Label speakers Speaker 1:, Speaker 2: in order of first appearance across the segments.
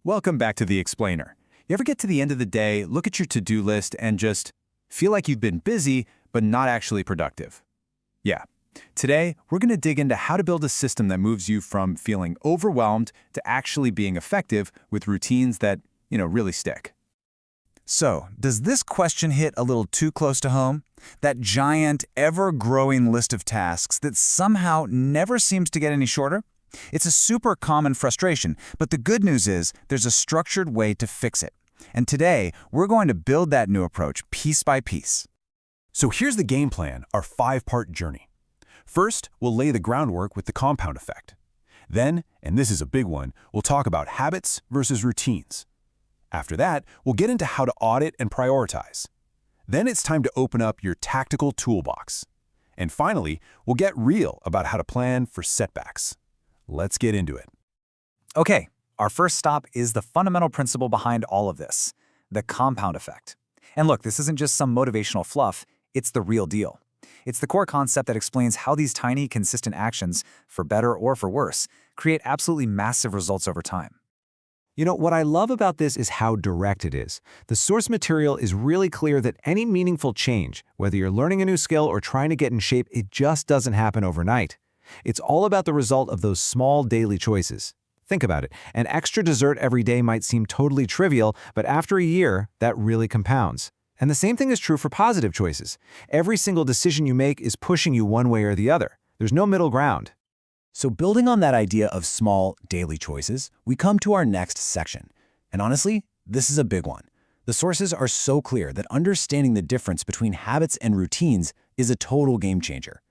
Speaker 1: Welcome back to The Explainer. You ever get to the end of the day, look at your to-do list, and just feel like you've been busy, but not actually productive? Yeah. Today, we're going to dig into how to build a system that moves you from feeling overwhelmed to actually being effective with routines that, really stick.
Speaker 2: So, does this question hit a little too close to home? That giant, ever-growing list of tasks that somehow never seems to get any shorter? It's a super common frustration, but the good news is there's a structured way to fix it. And today, we're going to build that new approach piece by piece.
Speaker 3: So here's the game plan, our 5-part journey. First, we'll lay the groundwork with the compound effect. Then, and this is a big one, we'll talk about habits versus routines. After that, we'll get into how to audit and prioritize. Then it's time to open up your tactical toolbox. And finally, we'll get real about how to plan for setbacks. Let's get into it.
Speaker 2: Okay, our first stop is the fundamental principle behind all of this, the compound effect. And look, this isn't just some motivational fluff, it's the real deal. It's the core concept that explains how these tiny, consistent actions, for better or for worse, create absolutely massive results over time.
Speaker 4: What I love about this is how direct it is. The source material is really clear that any meaningful change, whether you're learning a new skill or trying to get in shape, it just doesn't happen overnight. It's all about the result of those small daily choices. Think about it. An extra dessert every day might seem totally trivial, but after a year, that really compounds. And the same thing is true for positive choices. Every single decision you make is pushing you one way or the other. There's no middle ground.
Speaker 1: So building on that idea of small, daily choices, we come to our next section. And honestly, this is a big one. The sources are so clear that understanding the difference between habits and routines is a total game changer.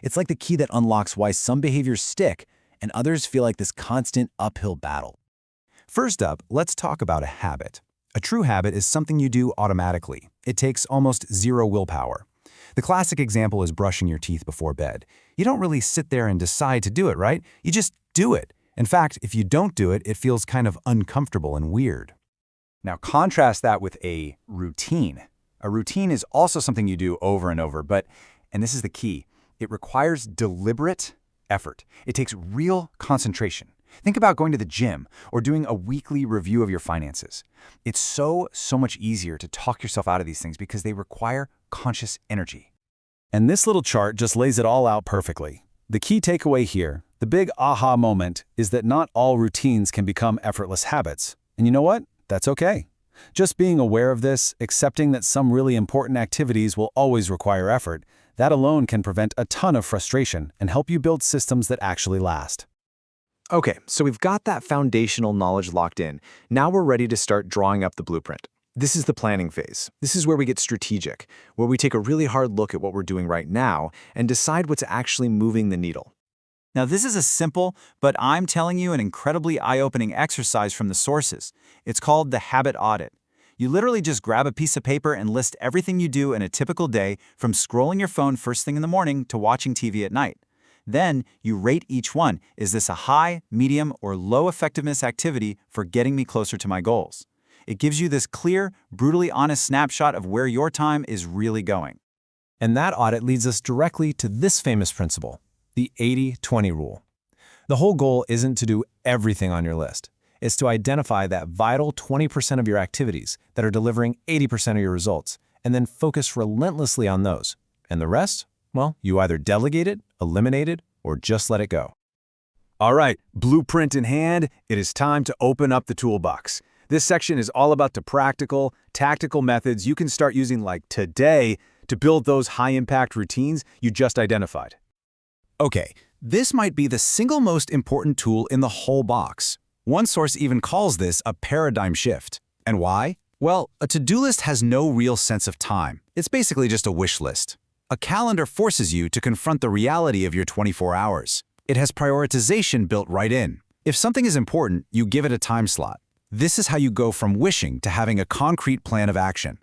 Speaker 1: It's like the key that unlocks why some behaviors stick and others feel like this constant uphill battle.
Speaker 2: First up, let's talk about a habit. A true habit is something you do automatically. It takes almost zero willpower. The classic example is brushing your teeth before bed. You don't really sit there and decide to do it, right? You just do it. In fact, if you don't do it, it feels kind of uncomfortable and weird. Now contrast that with a routine. A routine is also something you do over and over, but, and this is the key, it requires deliberate effort. It takes real concentration. Think about going to the gym or doing a weekly review of your finances. It's so much easier to talk yourself out of these things because they require conscious energy.
Speaker 3: And this little chart just lays it all out perfectly. The key takeaway here, the big aha moment, is that not all routines can become effortless habits. And you know what? That's okay. Just being aware of this, accepting that some really important activities will always require effort, that alone can prevent a ton of frustration and help you build systems that actually last.
Speaker 5: Okay, so we've got that foundational knowledge locked in. Now we're ready to start drawing up the blueprint. This is the planning phase. This is where we get strategic, where we take a really hard look at what we're doing right now and decide what's actually moving the needle.
Speaker 2: Now this is a simple, but I'm telling you an incredibly eye-opening exercise from the sources. It's called the habit audit. You literally just grab a piece of paper and list everything you do in a typical day, from scrolling your phone first thing in the morning to watching TV at night. Then you rate each one. Is this a high, medium, or low effectiveness activity for getting me closer to my goals? It gives you this clear, brutally honest snapshot of where your time is really going.
Speaker 1: And that audit leads us directly to this famous principle, the 80-20 rule. The whole goal isn't to do everything on your list. It's to identify that vital 20% of your activities that are delivering 80% of your results, and then focus relentlessly on those. And the rest? Well, you either delegate it, eliminate it, or just let it go.
Speaker 3: All right, blueprint in hand, it is time to open up the toolbox. This section is all about the practical, tactical methods you can start using like today to build those high-impact routines you just identified.
Speaker 2: Okay, this might be the single most important tool in the whole box. One source even calls this a paradigm shift. And why? Well, a to-do list has no real sense of time. It's basically just a wish list. A calendar forces you to confront the reality of your 24 hours. It has prioritization built right in. If something is important, you give it a time slot. This is how you go from wishing to having a concrete plan of action.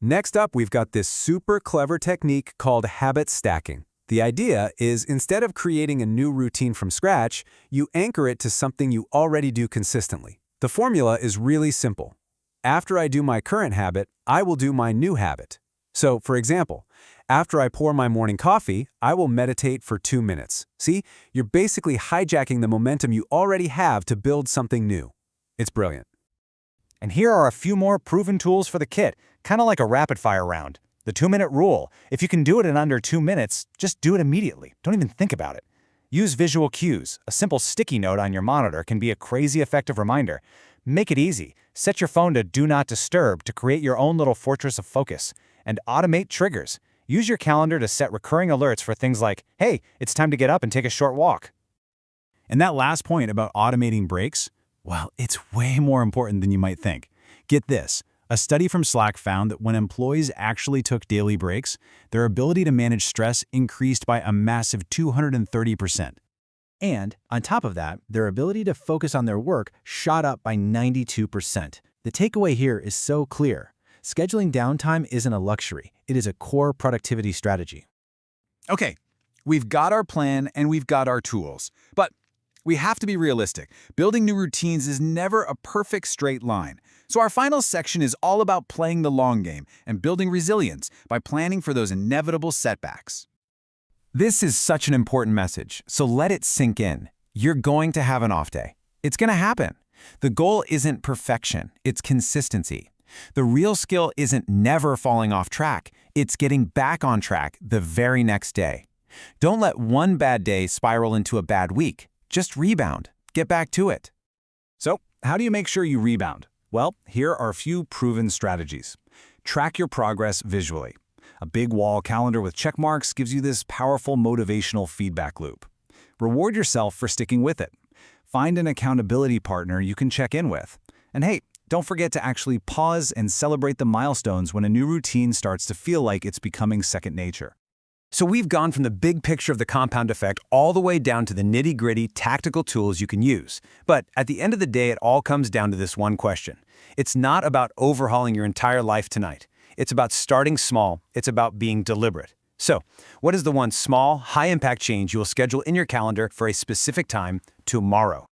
Speaker 4: Next up, we've got this super clever technique called habit stacking. The idea is, instead of creating a new routine from scratch, you anchor it to something you already do consistently. The formula is really simple. After I do my current habit, I will do my new habit. So, for example, after I pour my morning coffee, I will meditate for 2 minutes. See, you're basically hijacking the momentum you already have to build something new.
Speaker 2: It's brilliant.
Speaker 6: And here are a few more proven tools for the kit, kind of like a rapid-fire round. The 2-minute rule. If you can do it in under 2 minutes, just do it immediately. Don't even think about it. Use visual cues. A simple sticky note on your monitor can be a crazy effective reminder. Make it easy. Set your phone to Do Not Disturb to create your own little fortress of focus. And automate triggers. Use your calendar to set recurring alerts for things like, hey, it's time to get up and take a short walk.
Speaker 3: And that last point about automating breaks, well, it's way more important than you might think. Get this. A study from Slack found that when employees actually took daily breaks, their ability to manage stress increased by a massive 230%.
Speaker 1: And, on top of that, their ability to focus on their work shot up by 92%. The takeaway here is so clear. Scheduling downtime isn't a luxury. It is a core productivity strategy.
Speaker 2: Okay, we've got our plan and we've got our tools. But we have to be realistic. Building new routines is never a perfect straight line. So our final section is all about playing the long game and building resilience by planning for those inevitable setbacks. This is such an important message, so let it sink in. You're going to have an off day. It's going to happen. The goal isn't perfection, it's consistency. The real skill isn't never falling off track, it's getting back on track the very next day. Don't let one bad day spiral into a bad week. Just rebound. Get back to it.
Speaker 3: So, how do you make sure you rebound? Well, here are a few proven strategies. Track your progress visually. A big wall calendar with check marks gives you this powerful motivational feedback loop. Reward yourself for sticking with it. Find an accountability partner you can check in with. And hey, don't forget to actually pause and celebrate the milestones when a new routine starts to feel like it's becoming second nature.
Speaker 2: So we've gone from the big picture of the compound effect all the way down to the nitty-gritty tactical tools you can use. But at the end of the day, it all comes down to this one question. It's not about overhauling your entire life tonight. It's about starting small. It's about being deliberate. So, what is the one small, high-impact change you will schedule in your calendar for a specific time tomorrow?